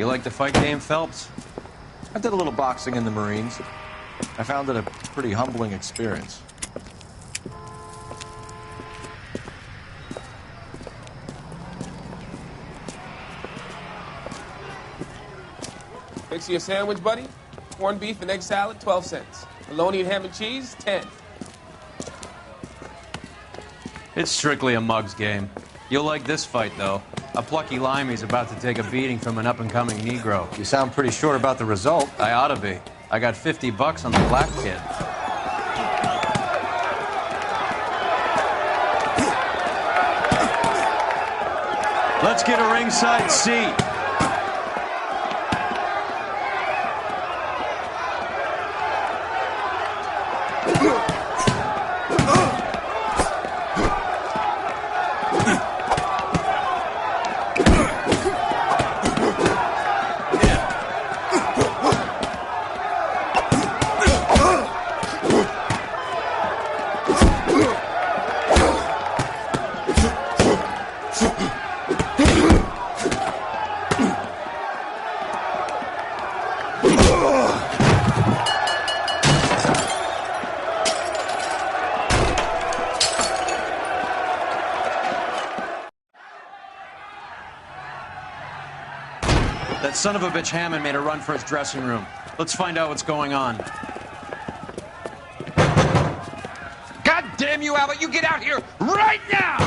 You like the fight game, Phelps? I did a little boxing in the Marines. I found it a pretty humbling experience. Fix you a sandwich, buddy? Corned beef and egg salad, 12 cents. Bologna and ham and cheese, 10. It's strictly a mug's game. You'll like this fight, though. A plucky limey's about to take a beating from an up-and-coming Negro. You sound pretty sure about the result. I ought to be. I got $50 on the black kid. Let's get a ringside seat. That son of a bitch Hammond made a run for his dressing room. Let's find out what's going on. God damn you, Albert! You get out here right now!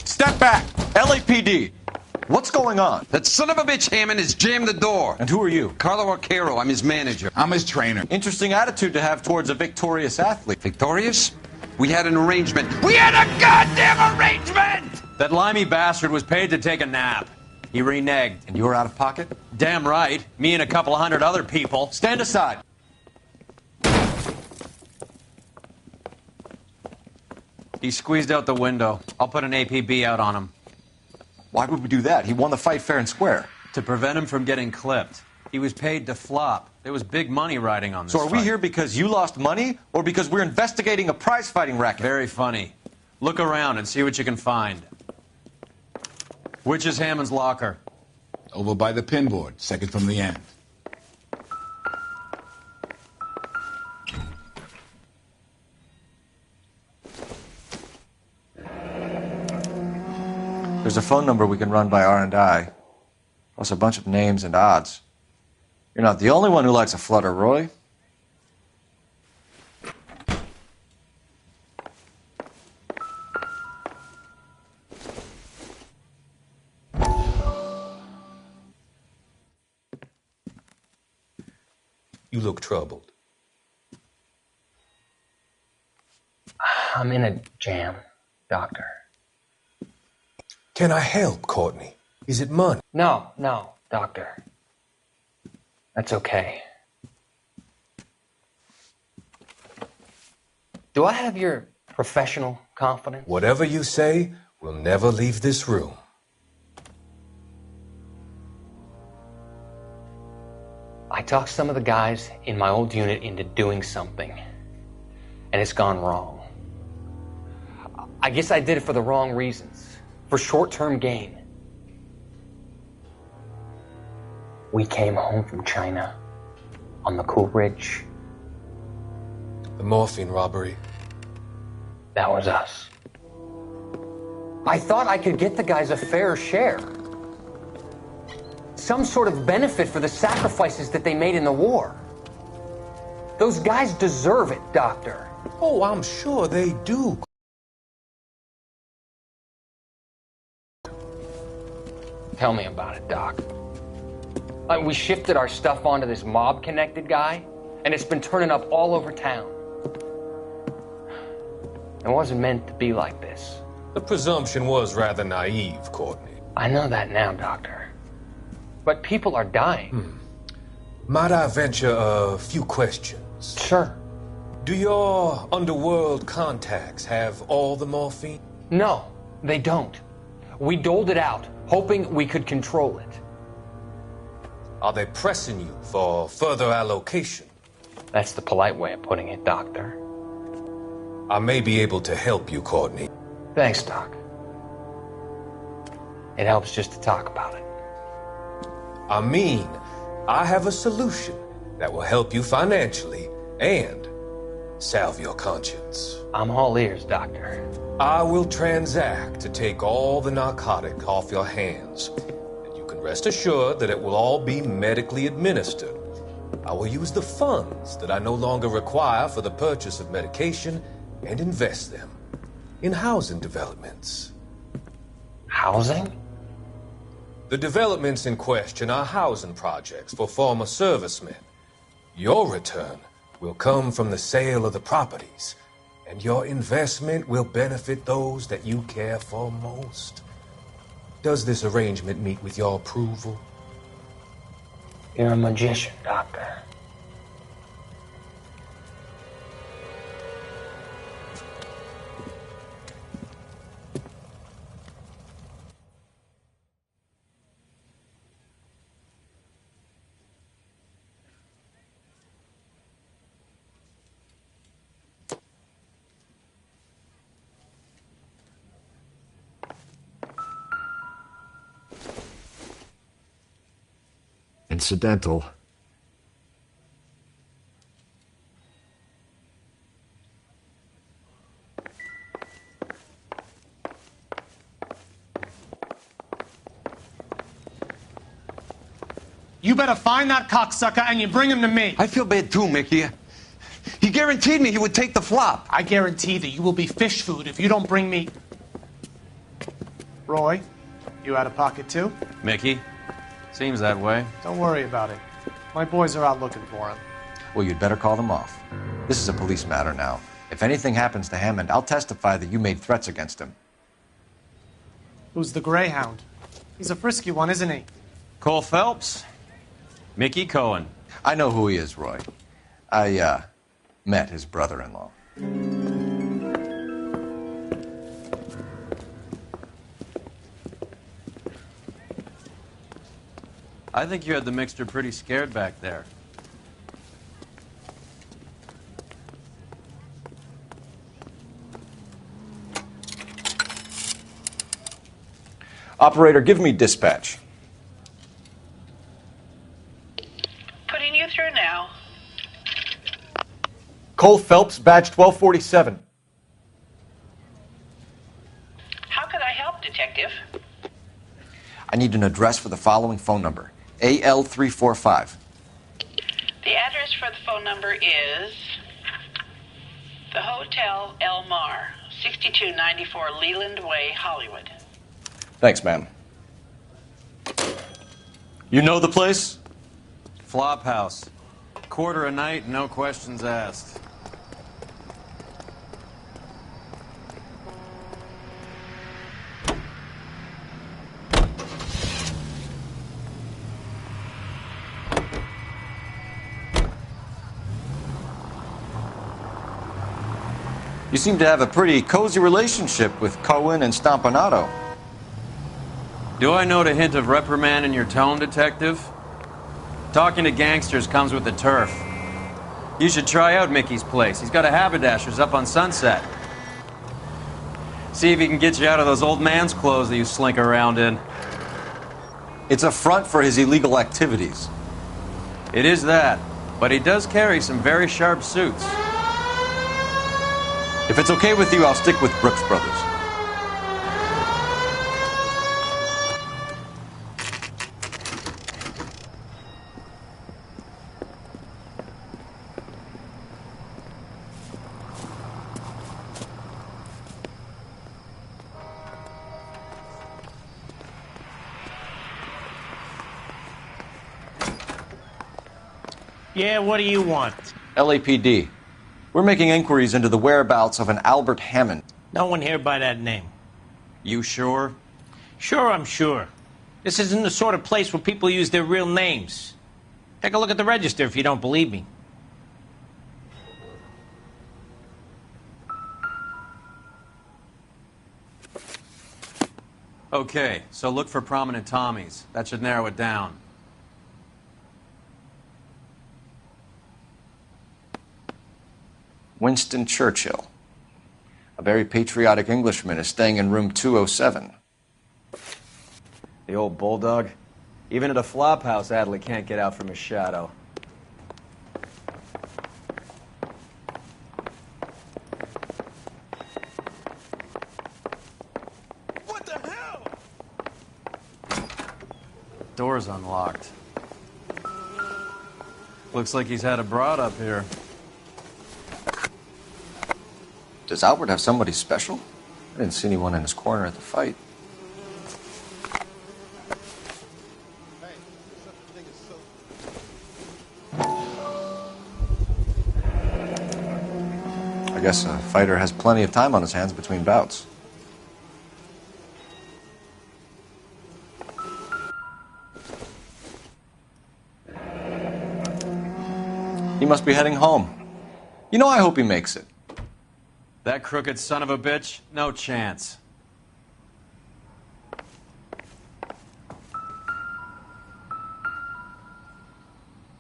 Step back! LAPD! What's going on? That son of a bitch Hammond has jammed the door. And who are you? Carlo Arcaro. I'm his manager. I'm his trainer. Interesting attitude to have towards a victorious athlete. Victorious? We had an arrangement. We had a goddamn arrangement! That limey bastard was paid to take a nap. He reneged. And you were out of pocket? Damn right. Me and a couple 100 other people. Stand aside. He squeezed out the window. I'll put an APB out on him. Why would we do that? He won the fight fair and square. To prevent him from getting clipped. He was paid to flop. There was big money riding on this So are we fight. here because you lost money or because we're investigating a prize-fighting racket? Very funny. Look around and see what you can find. Which is Hammond's locker? Over by the pinboard, second from the end. There's a phone number we can run by R&I, plus a bunch of names and odds. You're not the only one who likes a flutter, Roy. You look troubled. I'm in a jam, Doctor. Can I help, Courtney? Is it money? No, Doctor. That's okay. Do I have your professional confidence? Whatever you say, we'll never leave this room. I talked some of the guys in my old unit into doing something, and it's gone wrong. I guess I did it for the wrong reasons, for short-term gain. We came home from China on the Cool Bridge. The morphine robbery. That was us. I thought I could get the guys a fair share. Some sort of benefit for the sacrifices that they made in the war. Those guys deserve it, Doctor. Oh, I'm sure they do. Tell me about it, Doc. We shifted our stuff onto this mob-connected guy, and it's been turning up all over town. It wasn't meant to be like this. The presumption was rather naive, Courtney. I know that now, Doctor. But people are dying. Might I venture a few questions? Sure. Do your underworld contacts have all the morphine? No, they don't. We doled it out, hoping we could control it. Are they pressing you for further allocation? That's the polite way of putting it, Doctor. I may be able to help you, Courtney. Thanks, Doc. It helps just to talk about it. I mean, I have a solution that will help you financially and salve your conscience. I'm all ears, Doctor. I will transact to take all the narcotic off your hands. And you can rest assured that it will all be medically administered. I will use the funds that I no longer require for the purchase of medication and invest them in housing developments. Housing? The developments in question are housing projects for former servicemen. Your return will come from the sale of the properties, and your investment will benefit those that you care for most. Does this arrangement meet with your approval? You're a magician, Doctor. Incidental. You better find that cocksucker and you bring him to me. I feel bad too, Mickey. He guaranteed me he would take the flop. I guarantee that you will be fish food if you don't bring me... Roy, you out of pocket too? Mickey? Seems that way. Don't worry about it. My boys are out looking for him. Well, you'd better call them off. This is a police matter now. If anything happens to Hammond, I'll testify that you made threats against him. Who's the Greyhound? He's a frisky one, isn't he? Cole Phelps? Mickey Cohen. I know who he is, Roy. I, met his brother-in-law. I think you had the mixture pretty scared back there. Operator, give me dispatch. Putting you through now. Cole Phelps, badge 1247. How could I help, Detective? I need an address for the following phone number. AL345. The address for the phone number is the Hotel El Mar, 6294 Leland Way, Hollywood. Thanks, ma'am. You know the place? Flop house. Quarter a night, no questions asked. You seem to have a pretty cozy relationship with Cohen and Stompanato. Do I note a hint of reprimand in your tone, Detective? Talking to gangsters comes with the turf. You should try out Mickey's place. He's got a haberdasher's up on Sunset. See if he can get you out of those old man's clothes that you slink around in. It's a front for his illegal activities. It is that, but he does carry some very sharp suits. If it's okay with you, I'll stick with Brooks Brothers. Yeah, what do you want? LAPD. We're making inquiries into the whereabouts of an Albert Hammond. No one here by that name. You sure? Sure, I'm sure. This isn't the sort of place where people use their real names. Take a look at the register if you don't believe me. Okay, so look for prominent Tommies. That should narrow it down. Winston Churchill. A very patriotic Englishman is staying in room 207. The old bulldog? Even at a flop house, Adley can't get out from his shadow. What the hell? Door's unlocked. Looks like he's had a broad up here. Does Albert have somebody special? I didn't see anyone in his corner at the fight. I guess a fighter has plenty of time on his hands between bouts. He must be heading home. You know, I hope he makes it. That crooked son of a bitch? No chance.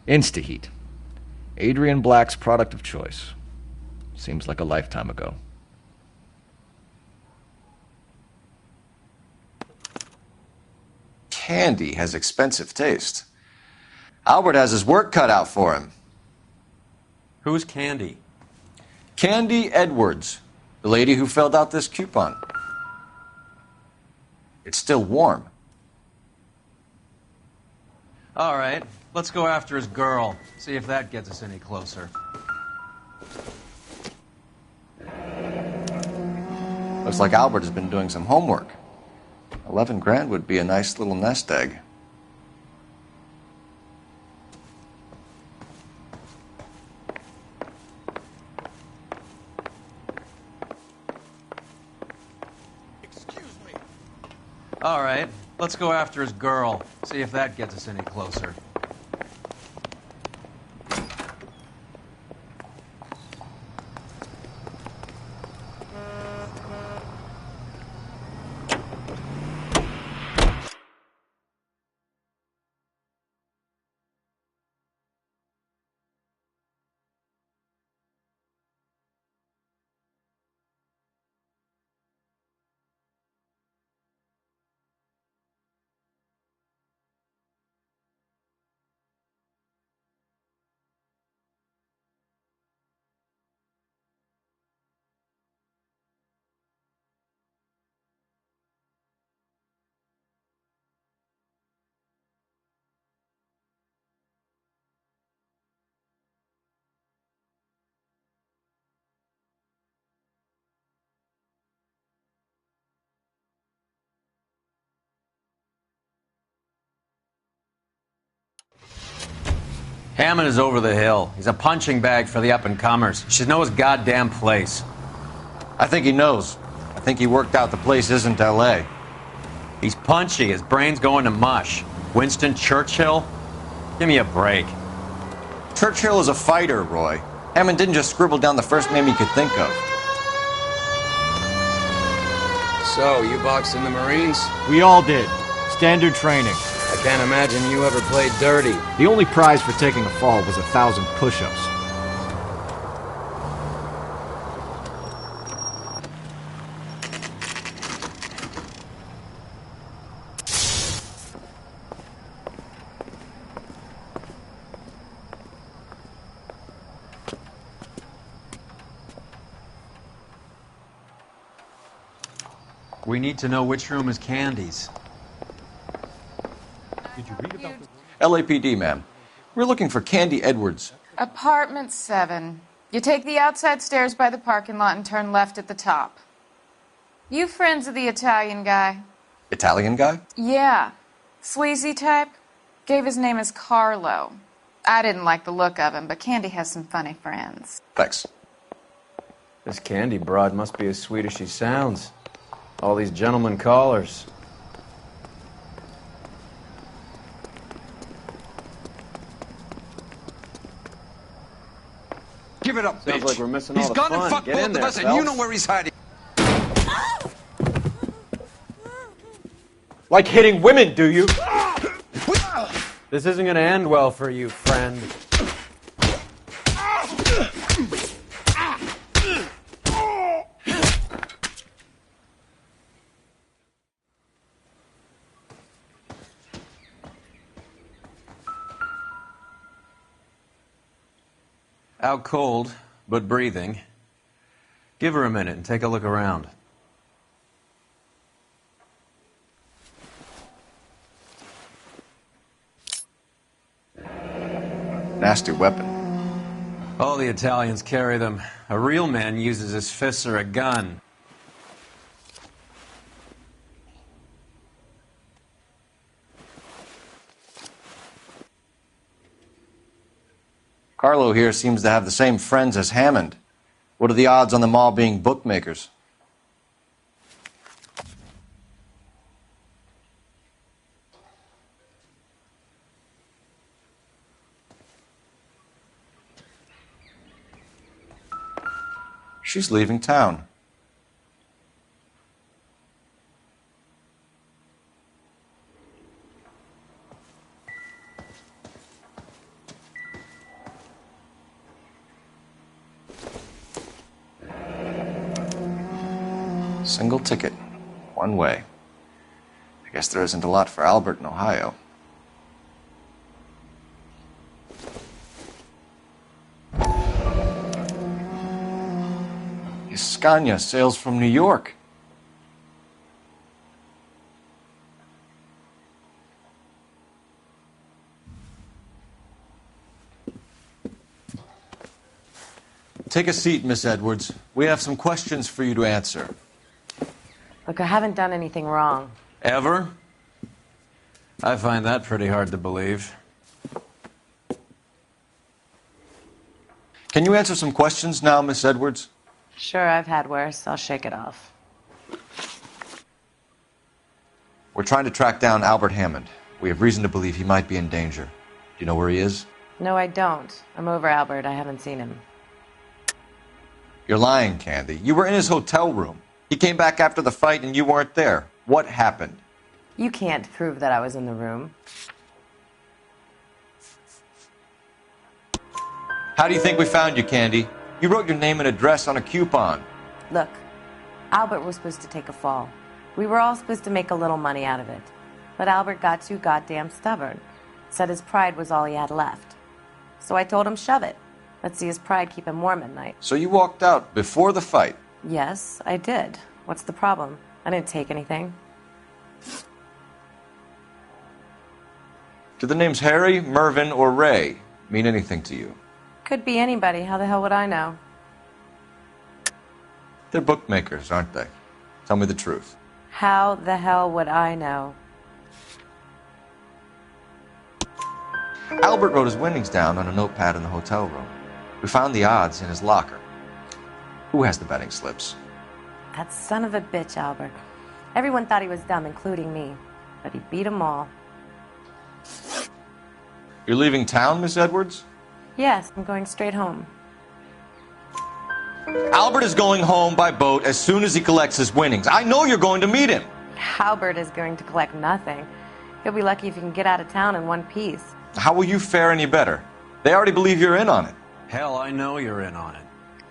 Instaheat. Adrian Black's product of choice. Seems like a lifetime ago. Candy has expensive taste. Albert has his work cut out for him. Who's Candy? Candy Edwards, the lady who filled out this coupon. It's still warm. All right, let's go after his girl. See if that gets us any closer. Looks like Albert has been doing some homework. 11 grand would be a nice little nest egg. All right, let's go after his girl. See if that gets us any closer. Hammond is over the hill. He's a punching bag for the up-and-comers. He should know his goddamn place. I think he knows. I think he worked out the place isn't L.A. He's punchy. His brain's going to mush. Winston Churchill? Give me a break. Churchill is a fighter, Roy. Hammond didn't just scribble down the first name he could think of. So, you boxed in the Marines? We all did. Standard training. I can't imagine you ever played dirty. The only prize for taking a fall was 1,000 push-ups. We need to know which room is Candy's. Did you read about LAPD, ma'am. We're looking for Candy Edwards. Apartment 7. You take the outside stairs by the parking lot and turn left at the top. You friends of the Italian guy? Italian guy? Yeah. Sleazy type. Gave his name as Carlo. I didn't like the look of him, but Candy has some funny friends. Thanks. This Candy broad must be as sweet as she sounds. All these gentlemen callers. Give it up, Sounds bitch. like we're missing He's all the gone fun. and fucked Get both in of there, us, and you Phelps. know where he's hiding. Like hitting women, do you? This isn't going to end well for you, friend. Out cold, but breathing. Give her a minute and take a look around. Nasty weapon. All the Italians carry them. A real man uses his fists or a gun. Carlo here seems to have the same friends as Hammond. What are the odds on them all being bookmakers? She's leaving town. Single ticket, one way. I guess there isn't a lot for Albert in Ohio. Scania sails from New York. Take a seat, Miss Edwards. We have some questions for you to answer. Look, I haven't done anything wrong. Ever? I find that pretty hard to believe. Can you answer some questions now, Miss Edwards? Sure, I've had worse. I'll shake it off. We're trying to track down Albert Hammond. We have reason to believe he might be in danger. Do you know where he is? No, I don't. I'm over Albert. I haven't seen him. You're lying, Candy. You were in his hotel room. He came back after the fight and you weren't there. What happened? You can't prove that I was in the room. How do you think we found you, Candy? You wrote your name and address on a coupon. Look, Albert was supposed to take a fall. We were all supposed to make a little money out of it. But Albert got too goddamn stubborn. Said his pride was all he had left. So I told him, shove it. Let's see his pride keep him warm at night. So you walked out before the fight? Yes, I did. What's the problem? I didn't take anything. Do the names Harry, Mervyn, or Ray mean anything to you? Could be anybody. How the hell would I know? They're bookmakers, aren't they? Tell me the truth. How the hell would I know? Albert wrote his winnings down on a notepad in the hotel room. We found the odds in his locker. Who has the betting slips? That son of a bitch, Albert. Everyone thought he was dumb, including me. But he beat them all. You're leaving town, Miss Edwards? Yes, I'm going straight home. Albert is going home by boat as soon as he collects his winnings. I know you're going to meet him. Albert is going to collect nothing. He'll be lucky if he can get out of town in one piece. How will you fare any better? They already believe you're in on it. Hell, I know you're in on it.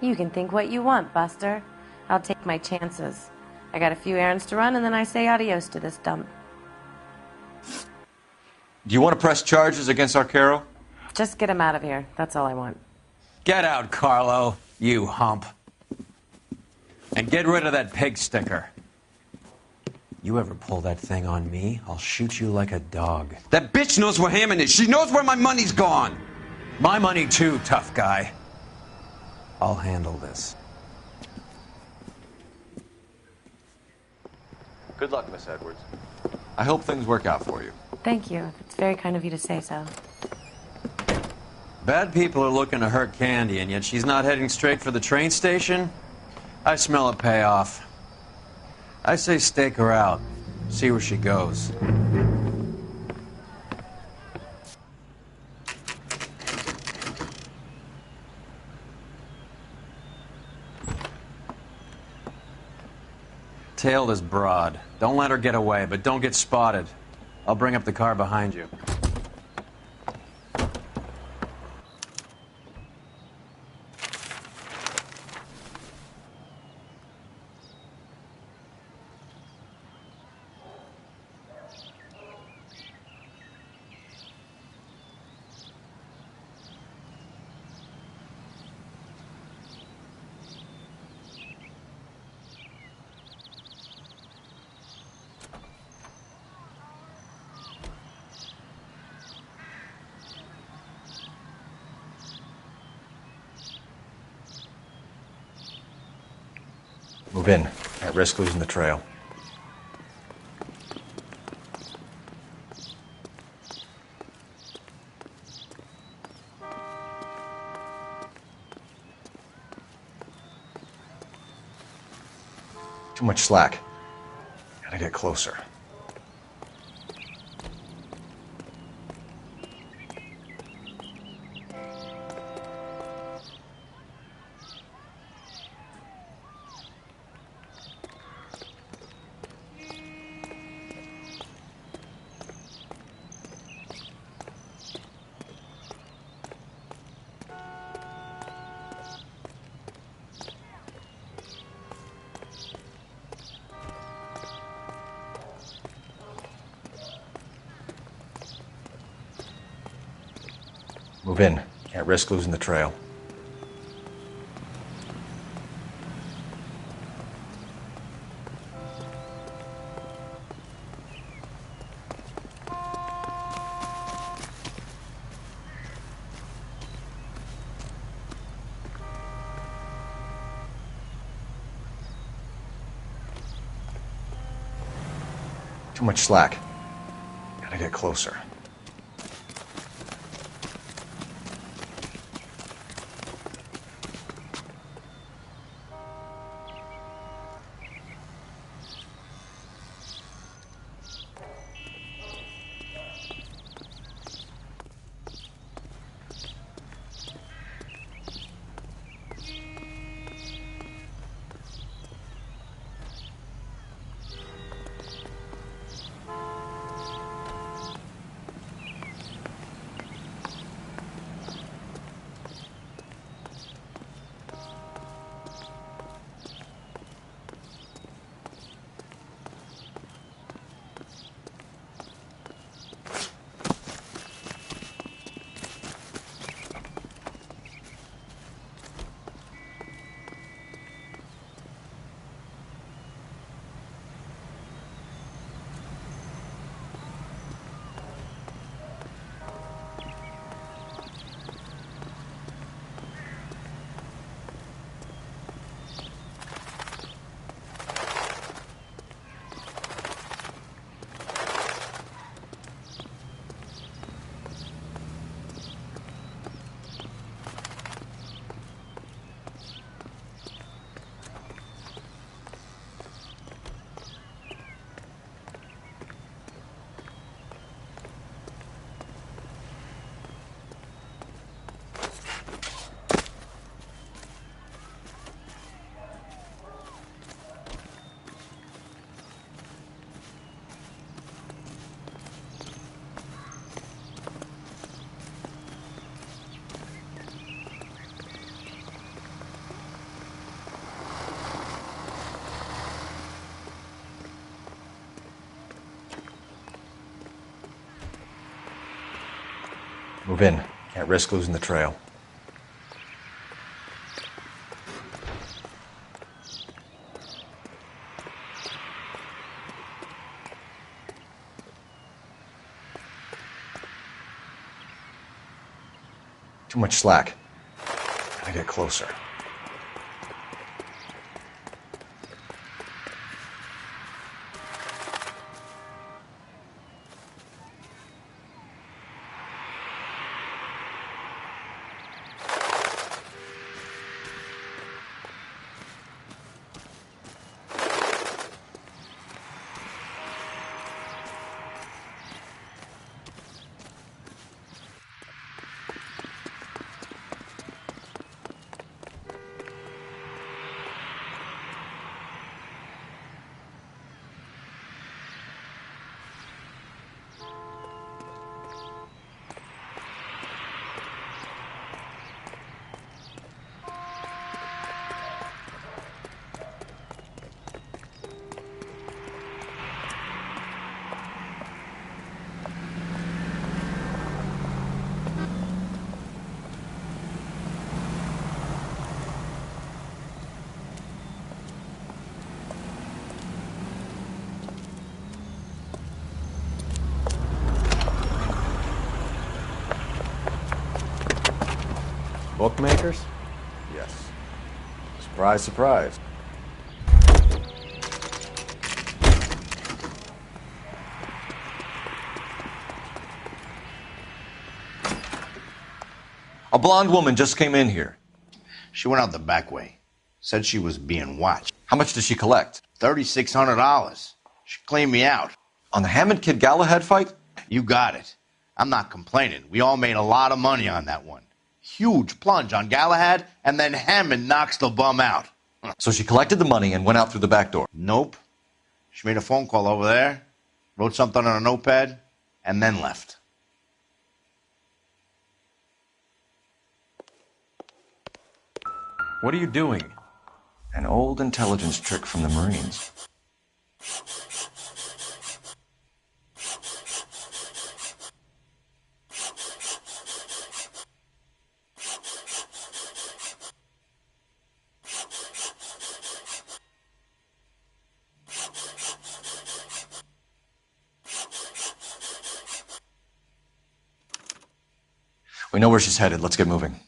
You can think what you want, Buster. I'll take my chances. I got a few errands to run, and then I say adios to this dump. Do you want to press charges against Arcaro? Just get him out of here. That's all I want. Get out, Carlo, you hump. And get rid of that pig sticker. You ever pull that thing on me, I'll shoot you like a dog. That bitch knows where Hammond is. She knows where my money's gone. My money too, tough guy. I'll handle this. Good luck, Miss Edwards. I hope things work out for you. Thank you. It's very kind of you to say so. Bad people are looking to hurt Candy, and yet she's not heading straight for the train station? I smell a payoff. I say stake her out. See where she goes. Tail this broad. Don't let her get away, but don't get spotted. I'll bring up the car behind you. Move in. At risk losing the trail. Too much slack. Gotta get closer. Move in. Can't risk losing the trail. Too much slack. Gotta get closer. Move in. Can't risk losing the trail. Too much slack. Gotta get closer. Bookmakers? Yes. Surprise, surprise. A blonde woman just came in here. She went out the back way. Said she was being watched. How much did she collect? $3,600. She cleaned me out. On the Hammond Kid Galahad fight? You got it. I'm not complaining. We all made a lot of money on that one. Huge plunge on Galahad, and then Hammond knocks the bum out. So she collected the money and went out through the back door? Nope. She made a phone call over there, wrote something on a notepad, and then left. What are you doing? An old intelligence trick from the Marines. We know where she's headed. Let's get moving.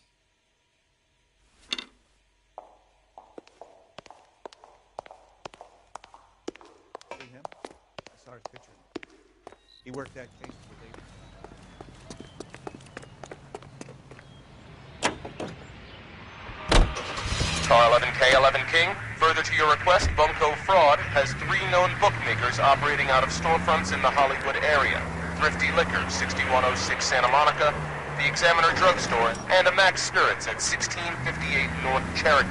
He worked that case for Car 11K, 11 King. Further to your request, Bunko Fraud has 3 known bookmakers operating out of storefronts in the Hollywood area. Thrifty Liquor, 6106 Santa Monica, the Examiner Drugstore, and a Max Spirits at 1658 North Cherokee.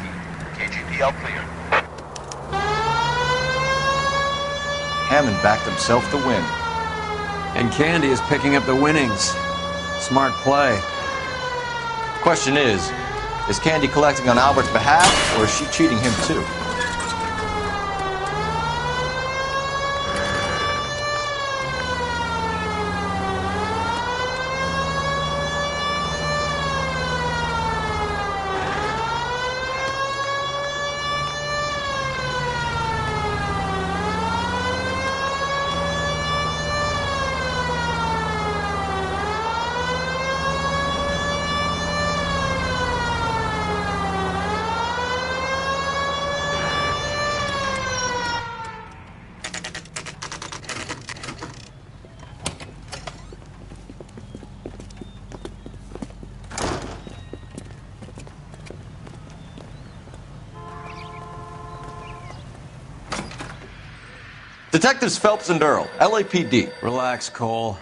KGPL clear. Hammond backed himself to win. And Candy is picking up the winnings. Smart play. Question is Candy collecting on Albert's behalf, or is she cheating him too? Detectives Phelps and Earl, LAPD. Relax, Cole.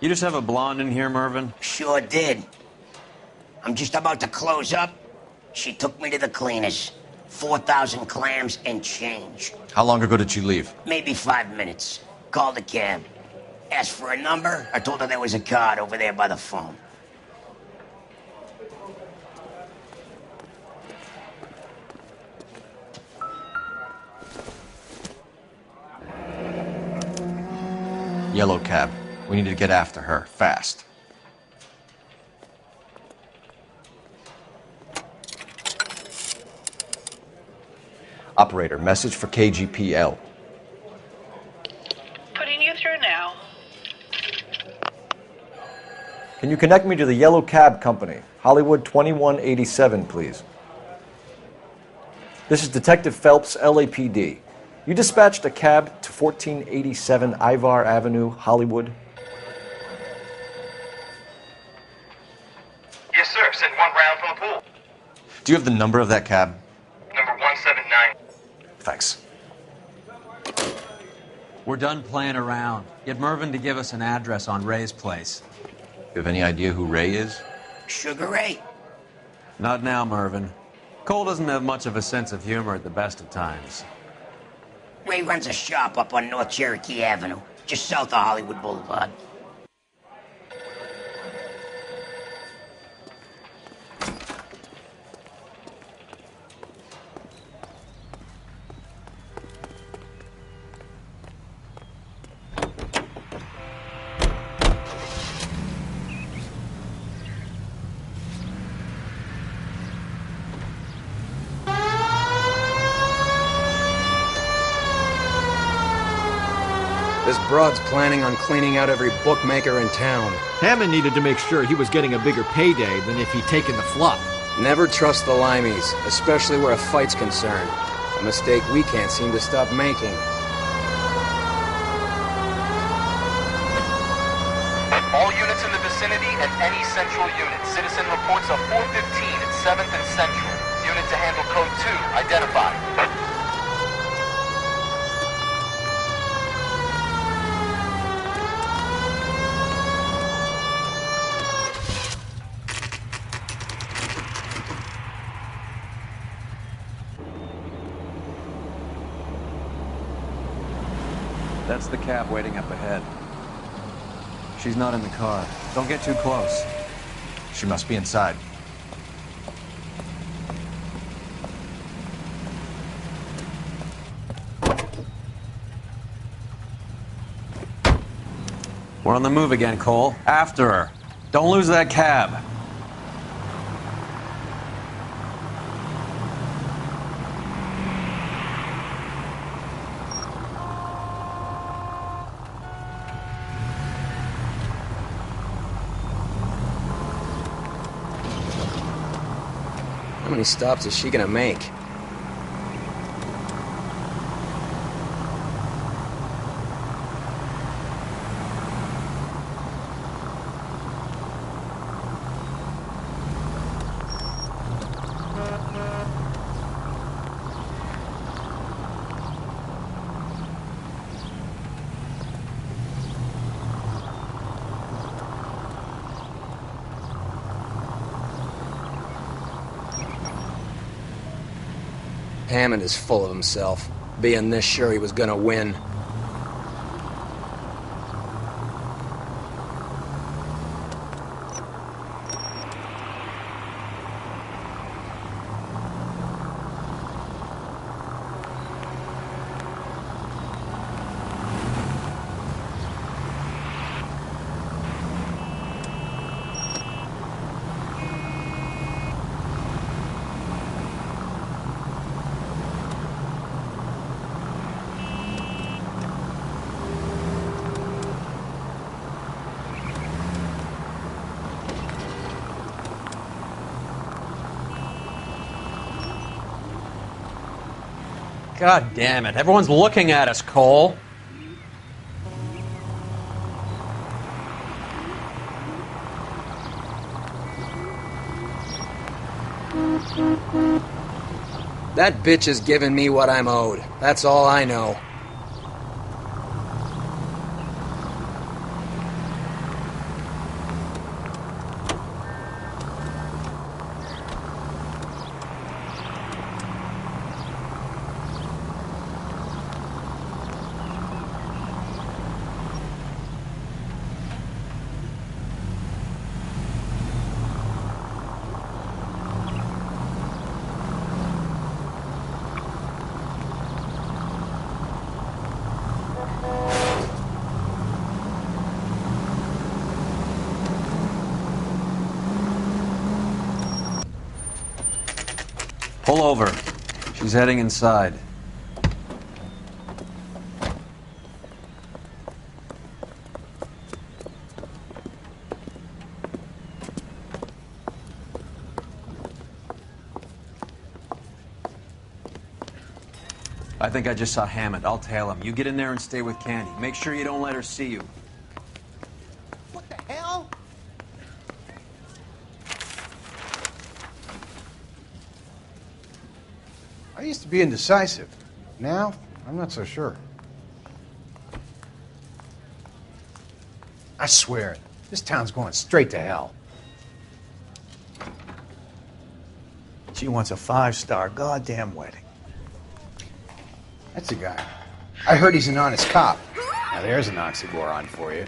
You just have a blonde in here, Mervyn? Sure did. I'm just about to close up. She took me to the cleaners. 4,000 clams and change. How long ago did she leave? Maybe 5 minutes. Called a cab. Asked for a number. I told her there was a card over there by the phone. Yellow cab. We need to get after her, fast. Operator, message for KGPL. Putting you through now. Can you connect me to the Yellow Cab Company, Hollywood 2187, please? This is Detective Phelps, LAPD. You dispatched a cab to 1487 Ivar Avenue, Hollywood? Yes, sir. Sent 1 round from the pool. Do you have the number of that cab? Number 179. Thanks. We're done playing around. Get Mervyn to give us an address on Ray's place. You have any idea who Ray is? Sugar Ray? Not now, Mervyn. Cole doesn't have much of a sense of humor at the best of times. Ray runs a shop up on North Cherokee Avenue, just south of Hollywood Boulevard. This broad's planning on cleaning out every bookmaker in town. Hammond needed to make sure he was getting a bigger payday than if he'd taken the flop. Never trust the limeys, especially where a fight's concerned. A mistake we can't seem to stop making. All units in the vicinity and any central unit. Citizen report. Reports of 415 at 7th and Central. Unit to handle code 2. Identified. That's the cab waiting up ahead. She's not in the car. Don't get too close. She must be inside. We're on the move again, Cole. After her. Don't lose that cab. How many stops is she gonna make? Hammond is full of himself, being this sure he was gonna win. God damn it. Everyone's looking at us, Cole. That bitch is giving me what I'm owed. That's all I know. Pull over. She's heading inside. I think I just saw Hammond. I'll tail him. You get in there and stay with Candy. Make sure you don't let her see you. What the hell? I used to be indecisive. Now, I'm not so sure. I swear it. This town's going straight to hell. She wants a 5-star goddamn wedding. That's the guy. I heard he's an honest cop. Now there's an oxymoron for you.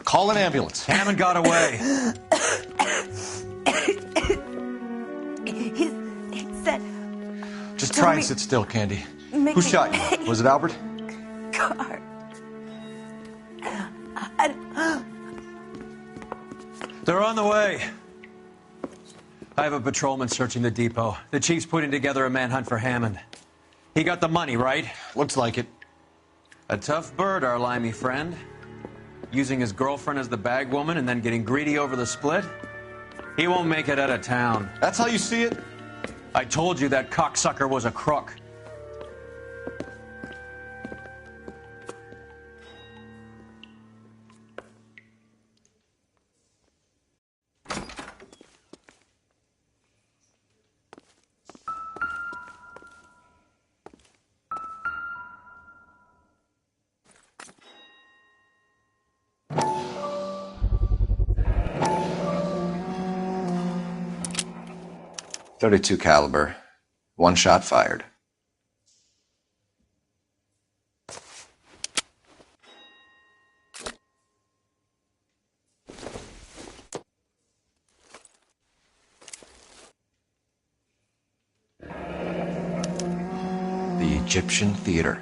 Call an ambulance. Hammond got away. He said... Just try and sit still, Candy. Who shot you? Was it Albert? Car. They're on the way. I have a patrolman searching the depot. The chief's putting together a manhunt for Hammond. He got the money, right? Looks like it. A tough bird, our limey friend. using his girlfriend as the bag woman and then getting greedy over the split? He won't make it out of town. That's how you see it? I told you that cocksucker was a crook. .32 caliber. One shot fired. The Egyptian Theater.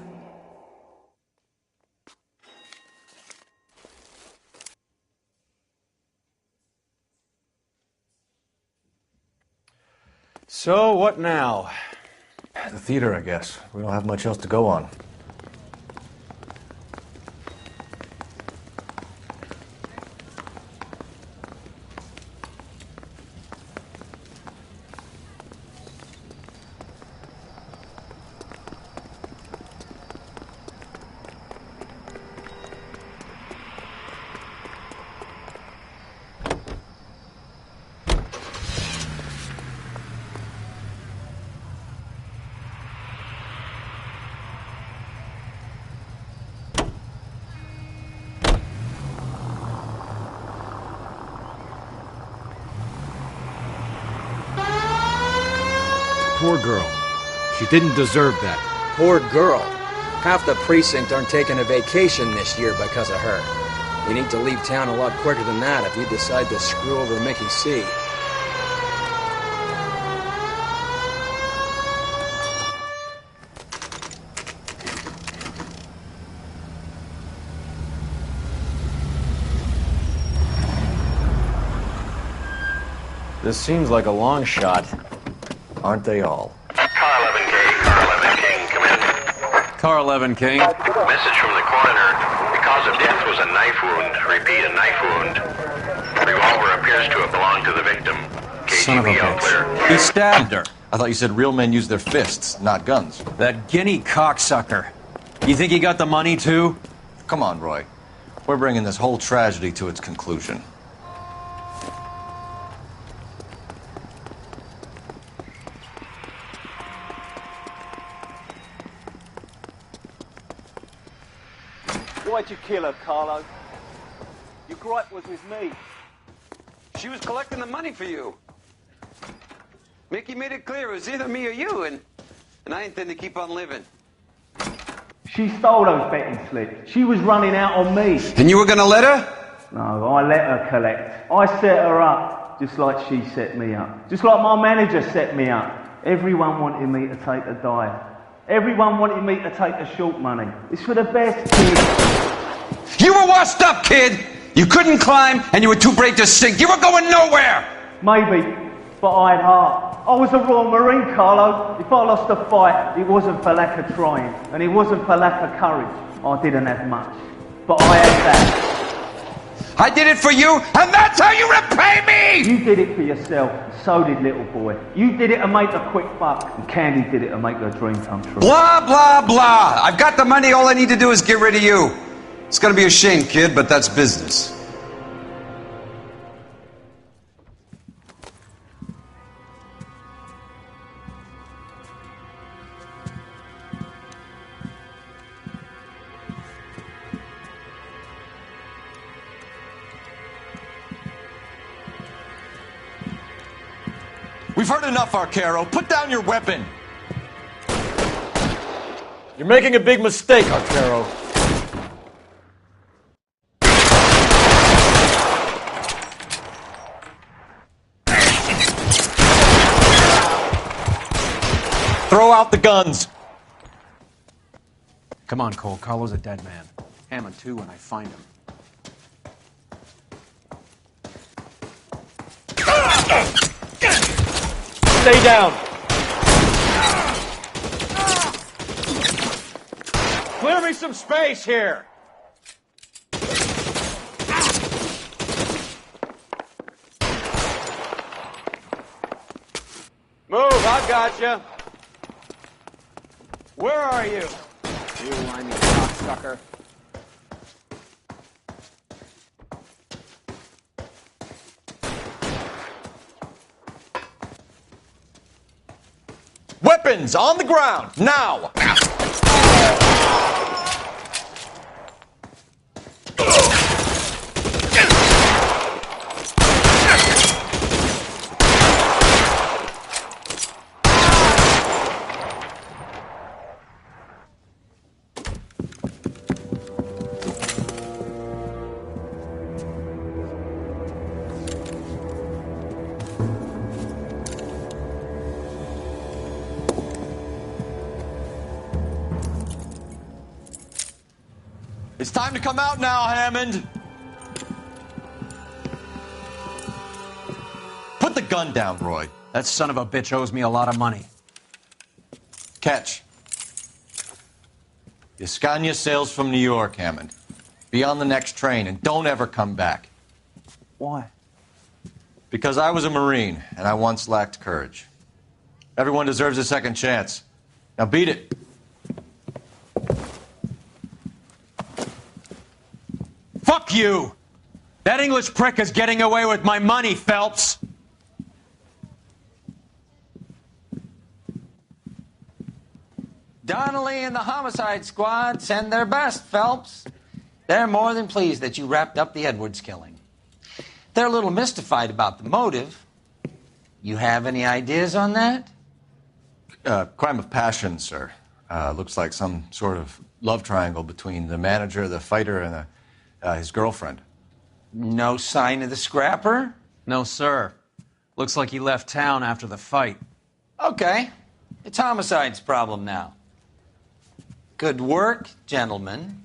So, what now? The theater, I guess. We don't have much else to go on. Poor girl. She didn't deserve that. Poor girl. Half the precinct aren't taking a vacation this year because of her. You need to leave town a lot quicker than that if you decide to screw over Mickey C. This seems like a long shot. Aren't they all? Car 11K, Car 11 King, come in. Car 11 King. Message from the coroner. The cause of death was a knife wound. Repeat, a knife wound. Revolver appears to have belonged to the victim. Son of a KGB all clear. bitch. He stabbed her. I thought you said real men use their fists, not guns. That guinea cocksucker. You think he got the money, too? Come on, Roy. We're bringing this whole tragedy to its conclusion. Why'd you kill her, Carlo? Your gripe was with me. She was collecting the money for you. Mickey made it clear it was either me or you, and I intend to keep on living. She stole those betting slips. She was running out on me. And you were gonna let her? No, I let her collect. I set her up, just like she set me up. Just like my manager set me up. Everyone wanted me to take a dive. Everyone wanted me to take the short money. It's for the best, kid. You were washed up, kid! You couldn't climb, and you were too brave to sink. You were going nowhere! Maybe, but I had heart. I was a Royal Marine, Carlo. If I lost a fight, it wasn't for lack of trying, and it wasn't for lack of courage. I didn't have much, but I had that. I did it for you, and that's how you repay me! You did it for yourself, so did little boy. You did it to make a quick buck, and Candy did it to make her dream come true. Blah, blah, blah. I've got the money, all I need to do is get rid of you. It's gonna be a shame, kid, but that's business. We've heard enough, Arcaro. Put down your weapon. You're making a big mistake, Arcaro. Throw out the guns. Come on, Cole. Carlo's a dead man. Hammond, too, when I find him. Stay down. Clear me some space here. Move, I've got you. Where are you? You limey cocksucker. Weapons on the ground, now! It's time to come out now, Hammond. Put the gun down, Roy. That son of a bitch owes me a lot of money. Catch. The Scania sails from New York, Hammond. Be on the next train and don't ever come back. Why? Because I was a Marine and I once lacked courage. Everyone deserves a second chance. Now beat it. Fuck you! That English prick is getting away with my money, Phelps! Donnelly and the homicide squad send their best, Phelps. They're more than pleased that you wrapped up the Edwards killing. They're a little mystified about the motive. You have any ideas on that? Crime of passion, sir. Looks like some sort of love triangle between the manager, the fighter, and his girlfriend. No sign of the scrapper? No, sir. Looks like he left town after the fight. Okay. It's homicide's problem now. Good work, gentlemen.